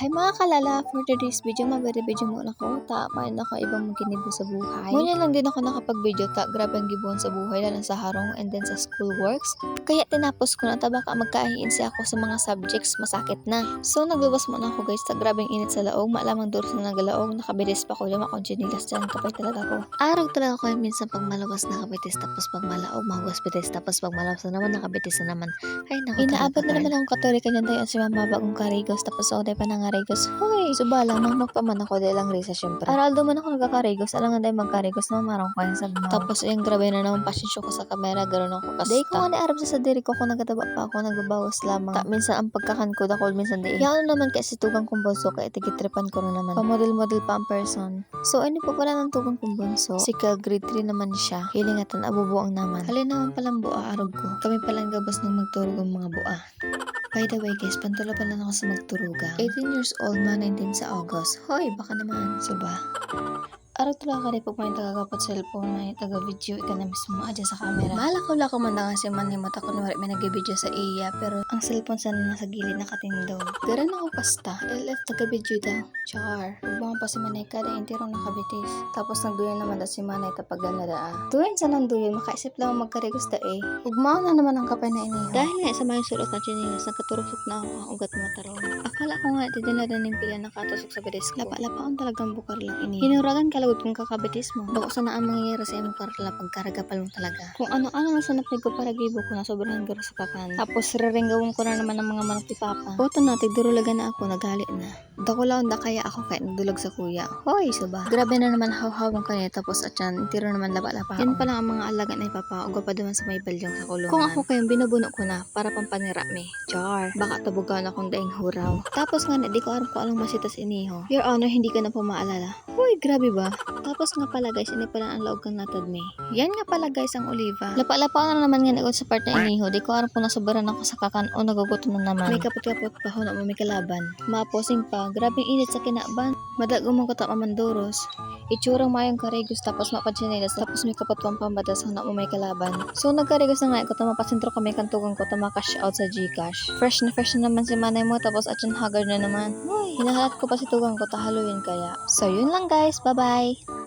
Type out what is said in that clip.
Hi mga kalala, for today's video, mag-video muna ko. Mayroon ako ibang magkinibo sa buhay. Ngunyan lang din ako nakapag-video grabe ang gibuhan sa buhay, lalo sa harong and then sa school works. Kaya tinapos ko na, baka magkahiin siya ako sa mga subjects, masakit na. So naglabas muna ako guys, grabe ang init sa laog, maalamang doros na nagalaog, nakabilis pa ko, lima akong chinilas dyan, kapay talaga ko. Araw talaga ko minsan pag malawas nakabitis, tapos pag malaog, mahugaspitis, tapos pag malawas na naman, nakabitis na naman. Ay naku, inaabot na naman akong katolika niyan tayo si mama bagong karigos, tapos oday pa na Karigos. Hoy, subalang magpaman ako dahil lang risa syempre. Aral do man ako nagkakarigos, alangan dahil magkarigos na marang ko sa mga. Tapos yung grabe na naman pasensyo ko sa kamera, ganoon ako kasta. Day ko nga ni arab sa diri ko, kung nagataba pa ako, nagbabawas lamang. Minsan ang pagkakan ko dakol, minsan di. Yan naman kasi tugang kong bunso, kaya tigitripan ko na naman. Pa-model pa ang person. So ano po pala ng tugang kong bunso? Si Kel, grade 3 naman siya. Hilingatan, abubuang naman. Halin naman palang bua arog ko. Kami palang gabas ng magturog ang mga bua. By the way guys, pantula pa lang ako sa magturuga. 18 years old, man 19 sa August. Hoy, baka naman. Suba. Araw talaga ka rin po yung tagagapot cellphone na taga-video ika na mismo adya sa camera. Malakaw-lakaw man na kasi manhimot ako na may nag-video sa iya, pero ang cellphone sana nasa gilid nakatindog. Garan ako kasta, LF taga-video daw. Char. Ubang pa si Manay kada intirong nakabitis. Tapos nagduyan naman daw si Manay tapagan na daa. Duyan sa nanduyan, makaisip lang magkarigos da eh. Ugmao na naman ang kapay na ini. Dahil nga sa may sulot na chinilas, nagkaturusok na ako ang ugat mataron. Akala ko nga dinaladan ng pila nakatusok sa bilis ko. Lapa-lapaon talagang bukar lang ini. Hinuragan kalawad kung kakabitis mo. Bako sana ang mangyayari sa imong karla pagkaraga pa lang talaga. Kung ano-ano na sanap ko para gibo ko na sobrang garo sa kakan. Tapos raringgawin ko na naman ng mga manok ni Papa. Boto na, tigdurulagan na ako, nagali na. Dakulaw na kaya ako kaya nagdulag sa kuya. Hoy, suba. Grabe na naman haw-hawang kanya tapos at yan, tiro naman laba-lapa. Yan pa lang ang mga alaga ni Papa, uga pa naman sa may balyong sa kulungan. Kung ako kayong binubuno ko na para pampanira me. Char. Baka tabugan akong daing huraw. Tapos nga na, di ko alam ko anong masitas iniho. Your Honor, hindi ka na po maalala. Hoy, grabe ba? Tapos nga pala guys, ini pala ang laog kang natad me. Yan nga pala guys ang oliva. Lapa-lapa na naman nga nagod sa part na iniho. Di ko alam kung nasobaran ako sa kakan o nagugutom na naman. May kapot-kapot pa ho na mo may kalaban. Maposing pa, grabing init sa kinaban. Madagong mong kata mamandoros. Itsurang mayong karigos tapos mapadsinilas tapos may kapatwang pambatas na mo may kalaban. So nagkarigos na nga ako tamapasintro kami kantugan ko tamakash out sa Gcash. Fresh na naman si manay mo tapos atyan haggard na naman. Hoy, hinahalat ko pa si tugang ko tahaluin kaya. So yun lang guys, bye bye.